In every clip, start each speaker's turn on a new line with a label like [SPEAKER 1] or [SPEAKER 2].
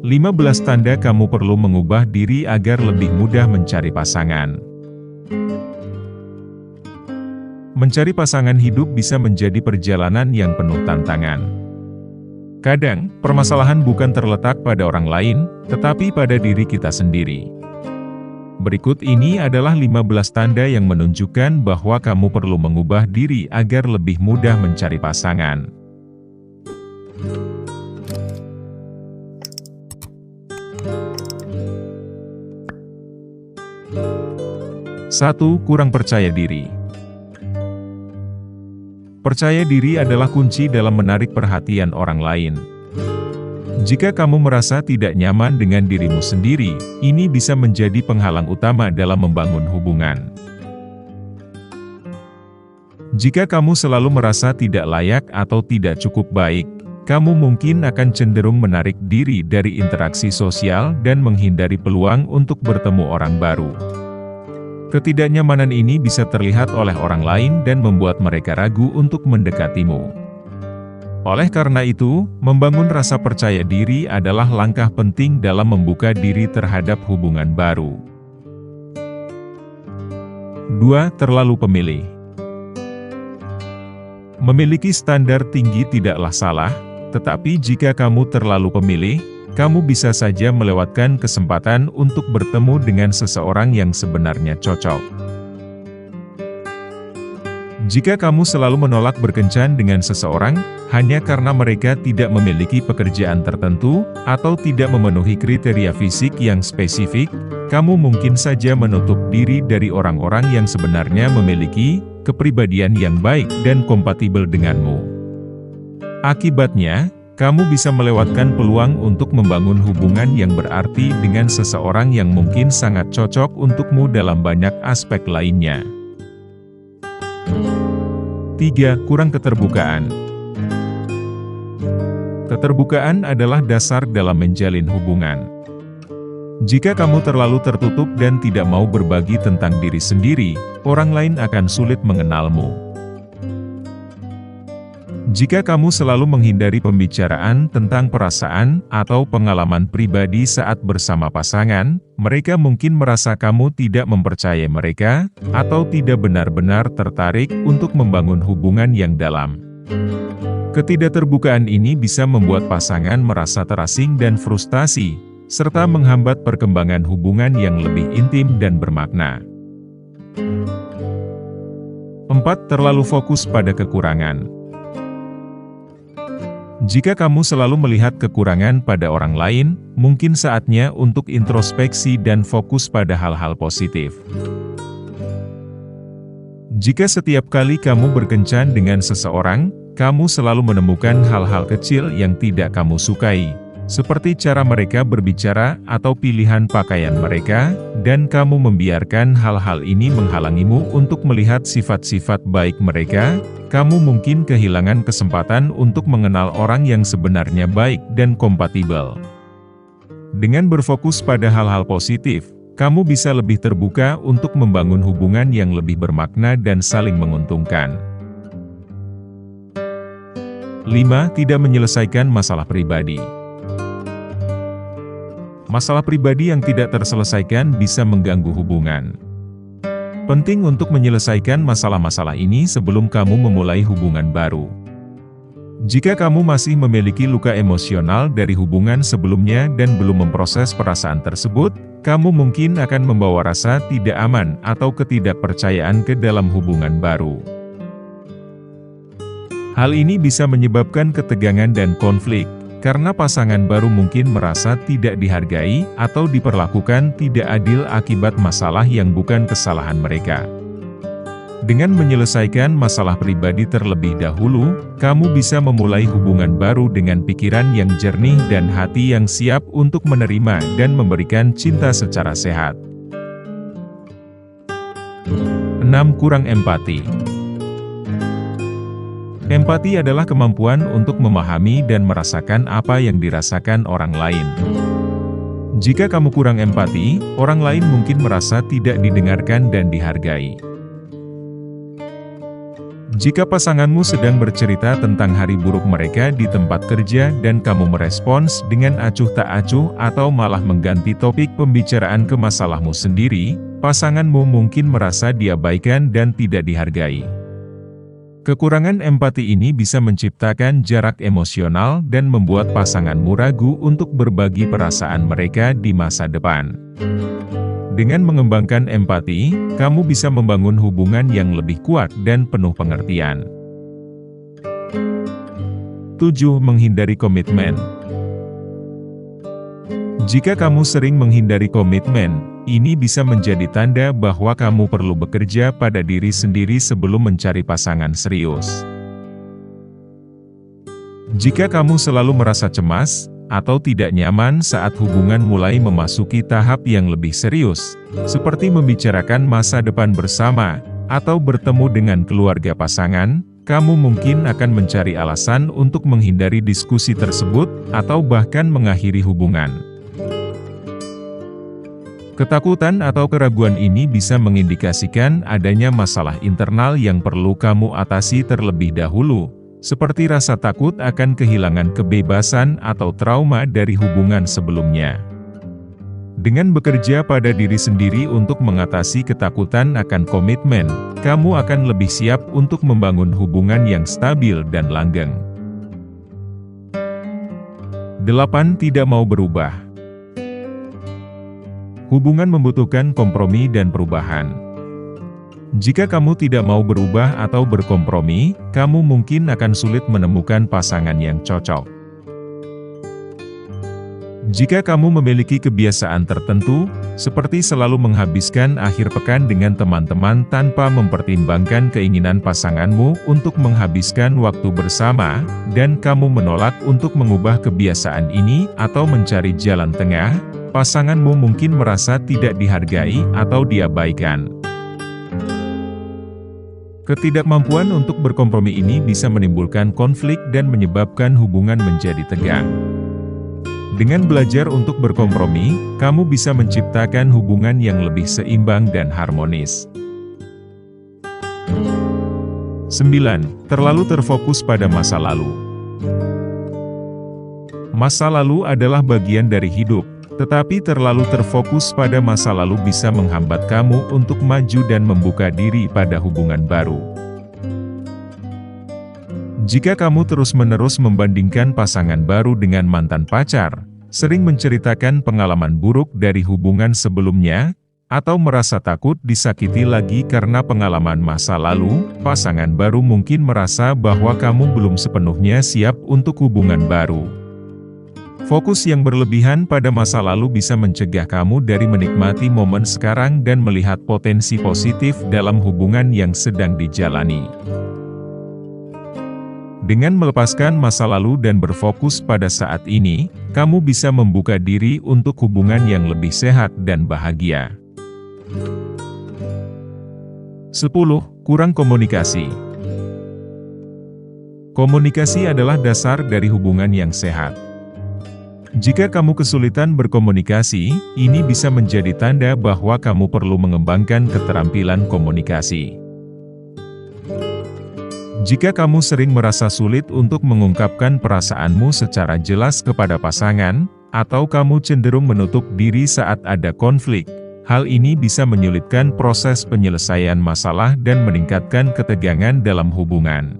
[SPEAKER 1] 15 tanda kamu perlu mengubah diri agar lebih mudah mencari pasangan. Mencari pasangan hidup bisa menjadi perjalanan yang penuh tantangan. Kadang, permasalahan bukan terletak pada orang lain, tetapi pada diri kita sendiri. Berikut ini adalah 15 tanda yang menunjukkan bahwa kamu perlu mengubah diri agar lebih mudah mencari pasangan. 1. Kurang percaya diri. Percaya diri adalah kunci dalam menarik perhatian orang lain. Jika kamu merasa tidak nyaman dengan dirimu sendiri, ini bisa menjadi penghalang utama dalam membangun hubungan. Jika kamu selalu merasa tidak layak atau tidak cukup baik, kamu mungkin akan cenderung menarik diri dari interaksi sosial dan menghindari peluang untuk bertemu orang baru. Ketidaknyamanan ini bisa terlihat oleh orang lain dan membuat mereka ragu untuk mendekatimu. Oleh karena itu, membangun rasa percaya diri adalah langkah penting dalam membuka diri terhadap hubungan baru. 2. Terlalu pemilih. Memiliki standar tinggi tidaklah salah, tetapi jika kamu terlalu pemilih, kamu bisa saja melewatkan kesempatan untuk bertemu dengan seseorang yang sebenarnya cocok. Jika kamu selalu menolak berkencan dengan seseorang, hanya karena mereka tidak memiliki pekerjaan tertentu, atau tidak memenuhi kriteria fisik yang spesifik, kamu mungkin saja menutup diri dari orang-orang yang sebenarnya memiliki kepribadian yang baik dan kompatibel denganmu. Akibatnya, kamu bisa melewatkan peluang untuk membangun hubungan yang berarti dengan seseorang yang mungkin sangat cocok untukmu dalam banyak aspek lainnya. 3. Kurang keterbukaan. Keterbukaan adalah dasar dalam menjalin hubungan. Jika kamu terlalu tertutup dan tidak mau berbagi tentang diri sendiri, orang lain akan sulit mengenalmu. Jika kamu selalu menghindari pembicaraan tentang perasaan atau pengalaman pribadi saat bersama pasangan, mereka mungkin merasa kamu tidak mempercayai mereka, atau tidak benar-benar tertarik untuk membangun hubungan yang dalam. Ketidakterbukaan ini bisa membuat pasangan merasa terasing dan frustasi, serta menghambat perkembangan hubungan yang lebih intim dan bermakna. 4. Terlalu fokus pada kekurangan. Jika kamu selalu melihat kekurangan pada orang lain, mungkin saatnya untuk introspeksi dan fokus pada hal-hal positif. Jika setiap kali kamu berkencan dengan seseorang, kamu selalu menemukan hal-hal kecil yang tidak kamu sukai, seperti cara mereka berbicara atau pilihan pakaian mereka, dan kamu membiarkan hal-hal ini menghalangimu untuk melihat sifat-sifat baik mereka, kamu mungkin kehilangan kesempatan untuk mengenal orang yang sebenarnya baik dan kompatibel. Dengan berfokus pada hal-hal positif, kamu bisa lebih terbuka untuk membangun hubungan yang lebih bermakna dan saling menguntungkan. 5. Tidak menyelesaikan masalah pribadi. Masalah pribadi yang tidak terselesaikan bisa mengganggu hubungan. Penting untuk menyelesaikan masalah-masalah ini sebelum kamu memulai hubungan baru. Jika kamu masih memiliki luka emosional dari hubungan sebelumnya dan belum memproses perasaan tersebut, kamu mungkin akan membawa rasa tidak aman atau ketidakpercayaan ke dalam hubungan baru. Hal ini bisa menyebabkan ketegangan dan konflik, karena pasangan baru mungkin merasa tidak dihargai atau diperlakukan tidak adil akibat masalah yang bukan kesalahan mereka. Dengan menyelesaikan masalah pribadi terlebih dahulu, kamu bisa memulai hubungan baru dengan pikiran yang jernih dan hati yang siap untuk menerima dan memberikan cinta secara sehat. 6. Kurang empati. Empati adalah kemampuan untuk memahami dan merasakan apa yang dirasakan orang lain. Jika kamu kurang empati, orang lain mungkin merasa tidak didengarkan dan dihargai. Jika pasanganmu sedang bercerita tentang hari buruk mereka di tempat kerja dan kamu merespons dengan acuh tak acuh atau malah mengganti topik pembicaraan ke masalahmu sendiri, pasanganmu mungkin merasa diabaikan dan tidak dihargai. Kekurangan empati ini bisa menciptakan jarak emosional dan membuat pasanganmu ragu untuk berbagi perasaan mereka di masa depan. Dengan mengembangkan empati, kamu bisa membangun hubungan yang lebih kuat dan penuh pengertian. 7. Menghindari komitmen. Jika kamu sering menghindari komitmen, ini bisa menjadi tanda bahwa kamu perlu bekerja pada diri sendiri sebelum mencari pasangan serius. Jika kamu selalu merasa cemas atau tidak nyaman saat hubungan mulai memasuki tahap yang lebih serius, seperti membicarakan masa depan bersama, atau bertemu dengan keluarga pasangan, kamu mungkin akan mencari alasan untuk menghindari diskusi tersebut, atau bahkan mengakhiri hubungan. Ketakutan atau keraguan ini bisa mengindikasikan adanya masalah internal yang perlu kamu atasi terlebih dahulu, seperti rasa takut akan kehilangan kebebasan atau trauma dari hubungan sebelumnya. Dengan bekerja pada diri sendiri untuk mengatasi ketakutan akan komitmen, kamu akan lebih siap untuk membangun hubungan yang stabil dan langgeng. 8. Tidak mau berubah. Hubungan membutuhkan kompromi dan perubahan. Jika kamu tidak mau berubah atau berkompromi, kamu mungkin akan sulit menemukan pasangan yang cocok. Jika kamu memiliki kebiasaan tertentu, seperti selalu menghabiskan akhir pekan dengan teman-teman tanpa mempertimbangkan keinginan pasanganmu untuk menghabiskan waktu bersama, dan kamu menolak untuk mengubah kebiasaan ini atau mencari jalan tengah, pasanganmu mungkin merasa tidak dihargai atau diabaikan. Ketidakmampuan untuk berkompromi ini bisa menimbulkan konflik dan menyebabkan hubungan menjadi tegang. Dengan belajar untuk berkompromi, kamu bisa menciptakan hubungan yang lebih seimbang dan harmonis. 9. Terlalu terfokus pada masa lalu. Masa lalu adalah bagian dari hidup, tetapi terlalu terfokus pada masa lalu bisa menghambat kamu untuk maju dan membuka diri pada hubungan baru. Jika kamu terus-menerus membandingkan pasangan baru dengan mantan pacar, sering menceritakan pengalaman buruk dari hubungan sebelumnya, atau merasa takut disakiti lagi karena pengalaman masa lalu, pasangan baru mungkin merasa bahwa kamu belum sepenuhnya siap untuk hubungan baru. Fokus yang berlebihan pada masa lalu bisa mencegah kamu dari menikmati momen sekarang dan melihat potensi positif dalam hubungan yang sedang dijalani. Dengan melepaskan masa lalu dan berfokus pada saat ini, kamu bisa membuka diri untuk hubungan yang lebih sehat dan bahagia. 10. Kurang komunikasi. Komunikasi adalah dasar dari hubungan yang sehat. Jika kamu kesulitan berkomunikasi, ini bisa menjadi tanda bahwa kamu perlu mengembangkan keterampilan komunikasi. Jika kamu sering merasa sulit untuk mengungkapkan perasaanmu secara jelas kepada pasangan, atau kamu cenderung menutup diri saat ada konflik, hal ini bisa menyulitkan proses penyelesaian masalah dan meningkatkan ketegangan dalam hubungan.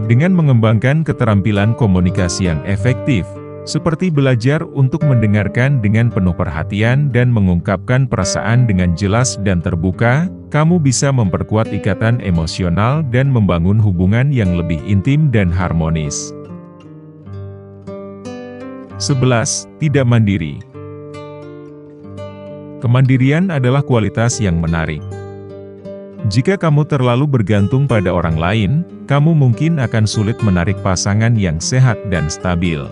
[SPEAKER 1] Dengan mengembangkan keterampilan komunikasi yang efektif, seperti belajar untuk mendengarkan dengan penuh perhatian dan mengungkapkan perasaan dengan jelas dan terbuka, kamu bisa memperkuat ikatan emosional dan membangun hubungan yang lebih intim dan harmonis. 11. Tidak mandiri. Kemandirian adalah kualitas yang menarik. Jika kamu terlalu bergantung pada orang lain, kamu mungkin akan sulit menarik pasangan yang sehat dan stabil.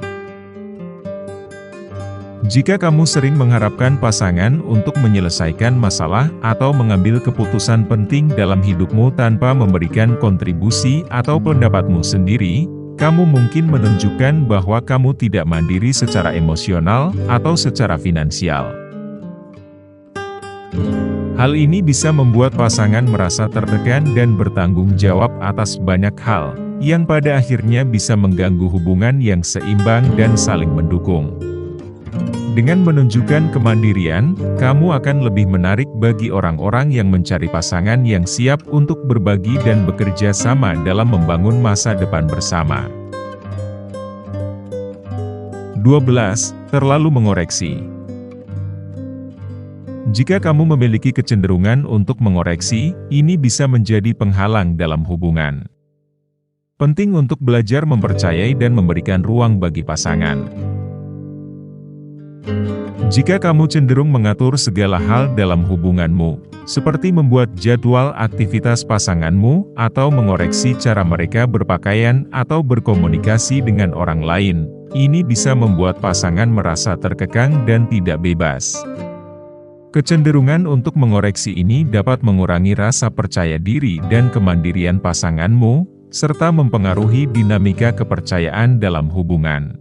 [SPEAKER 1] Jika kamu sering mengharapkan pasangan untuk menyelesaikan masalah atau mengambil keputusan penting dalam hidupmu tanpa memberikan kontribusi atau pendapatmu sendiri, kamu mungkin menunjukkan bahwa kamu tidak mandiri secara emosional atau secara finansial. Hal ini bisa membuat pasangan merasa tertekan dan bertanggung jawab atas banyak hal, yang pada akhirnya bisa mengganggu hubungan yang seimbang dan saling mendukung. Dengan menunjukkan kemandirian, kamu akan lebih menarik bagi orang-orang yang mencari pasangan yang siap untuk berbagi dan bekerja sama dalam membangun masa depan bersama. 12. Terlalu mengoreksi. Jika kamu memiliki kecenderungan untuk mengoreksi, ini bisa menjadi penghalang dalam hubungan. Penting untuk belajar mempercayai dan memberikan ruang bagi pasangan. Jika kamu cenderung mengatur segala hal dalam hubunganmu, seperti membuat jadwal aktivitas pasanganmu, atau mengoreksi cara mereka berpakaian atau berkomunikasi dengan orang lain, ini bisa membuat pasangan merasa terkekang dan tidak bebas. Kecenderungan untuk mengoreksi ini dapat mengurangi rasa percaya diri dan kemandirian pasanganmu, serta mempengaruhi dinamika kepercayaan dalam hubungan.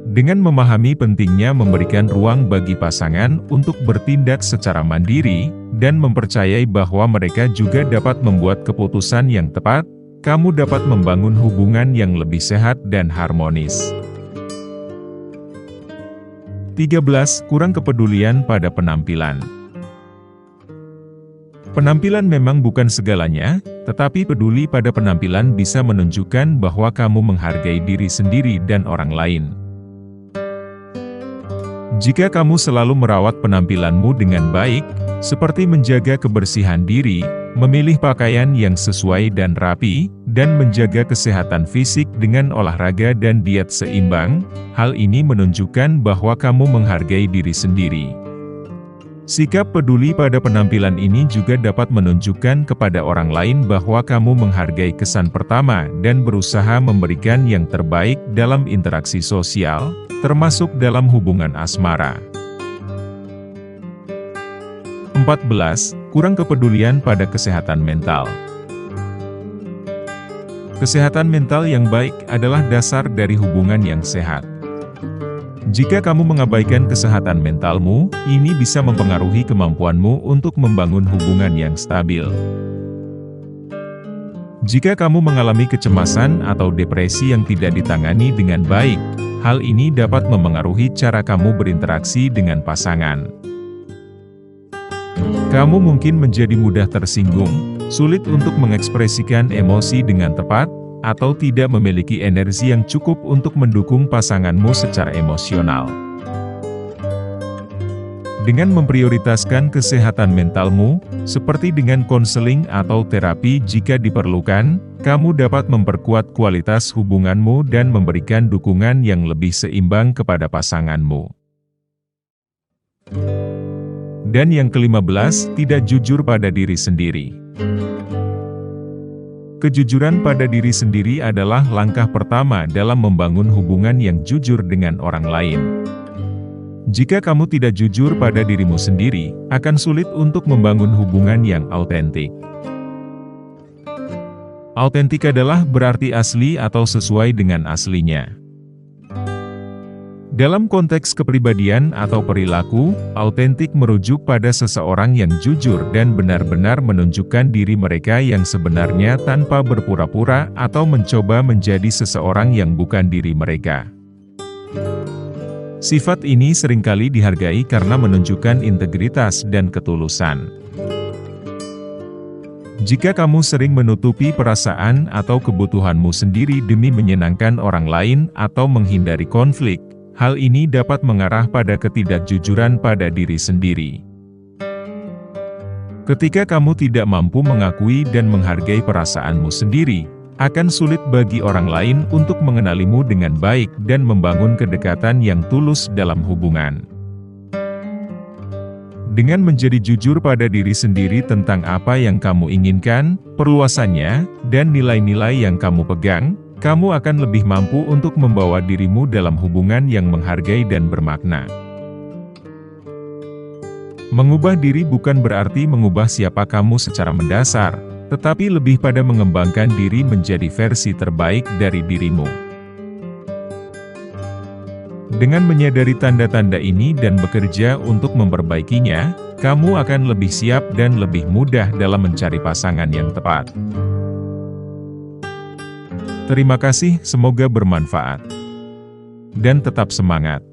[SPEAKER 1] Dengan memahami pentingnya memberikan ruang bagi pasangan untuk bertindak secara mandiri, dan mempercayai bahwa mereka juga dapat membuat keputusan yang tepat, kamu dapat membangun hubungan yang lebih sehat dan harmonis. 13. Kurang kepedulian pada penampilan. Penampilan memang bukan segalanya, tetapi peduli pada penampilan bisa menunjukkan bahwa kamu menghargai diri sendiri dan orang lain. Jika kamu selalu merawat penampilanmu dengan baik, seperti menjaga kebersihan diri, memilih pakaian yang sesuai dan rapi, dan menjaga kesehatan fisik dengan olahraga dan diet seimbang, hal ini menunjukkan bahwa kamu menghargai diri sendiri. Sikap peduli pada penampilan ini juga dapat menunjukkan kepada orang lain bahwa kamu menghargai kesan pertama dan berusaha memberikan yang terbaik dalam interaksi sosial, termasuk dalam hubungan asmara. 14. Kurang kepedulian pada kesehatan mental. Kesehatan mental yang baik adalah dasar dari hubungan yang sehat. Jika kamu mengabaikan kesehatan mentalmu, ini bisa mempengaruhi kemampuanmu untuk membangun hubungan yang stabil. Jika kamu mengalami kecemasan atau depresi yang tidak ditangani dengan baik, hal ini dapat memengaruhi cara kamu berinteraksi dengan pasangan. Kamu mungkin menjadi mudah tersinggung, sulit untuk mengekspresikan emosi dengan tepat, atau tidak memiliki energi yang cukup untuk mendukung pasanganmu secara emosional. Dengan memprioritaskan kesehatan mentalmu, seperti dengan konseling atau terapi jika diperlukan, kamu dapat memperkuat kualitas hubunganmu dan memberikan dukungan yang lebih seimbang kepada pasanganmu. Dan yang ke-15, tidak jujur pada diri sendiri. Kejujuran pada diri sendiri adalah langkah pertama dalam membangun hubungan yang jujur dengan orang lain. Jika kamu tidak jujur pada dirimu sendiri, akan sulit untuk membangun hubungan yang autentik. Autentik adalah berarti asli atau sesuai dengan aslinya. Dalam konteks kepribadian atau perilaku, autentik merujuk pada seseorang yang jujur dan benar-benar menunjukkan diri mereka yang sebenarnya tanpa berpura-pura atau mencoba menjadi seseorang yang bukan diri mereka. Sifat ini seringkali dihargai karena menunjukkan integritas dan ketulusan. Jika kamu sering menutupi perasaan atau kebutuhanmu sendiri demi menyenangkan orang lain atau menghindari konflik, hal ini dapat mengarah pada ketidakjujuran pada diri sendiri. Ketika kamu tidak mampu mengakui dan menghargai perasaanmu sendiri, akan sulit bagi orang lain untuk mengenalimu dengan baik dan membangun kedekatan yang tulus dalam hubungan. Dengan menjadi jujur pada diri sendiri tentang apa yang kamu inginkan, perluasannya, dan nilai-nilai yang kamu pegang, kamu akan lebih mampu untuk membawa dirimu dalam hubungan yang menghargai dan bermakna. Mengubah diri bukan berarti mengubah siapa kamu secara mendasar, tetapi lebih pada mengembangkan diri menjadi versi terbaik dari dirimu. Dengan menyadari tanda-tanda ini dan bekerja untuk memperbaikinya, kamu akan lebih siap dan lebih mudah dalam mencari pasangan yang tepat. Terima kasih, semoga bermanfaat. Dan tetap semangat.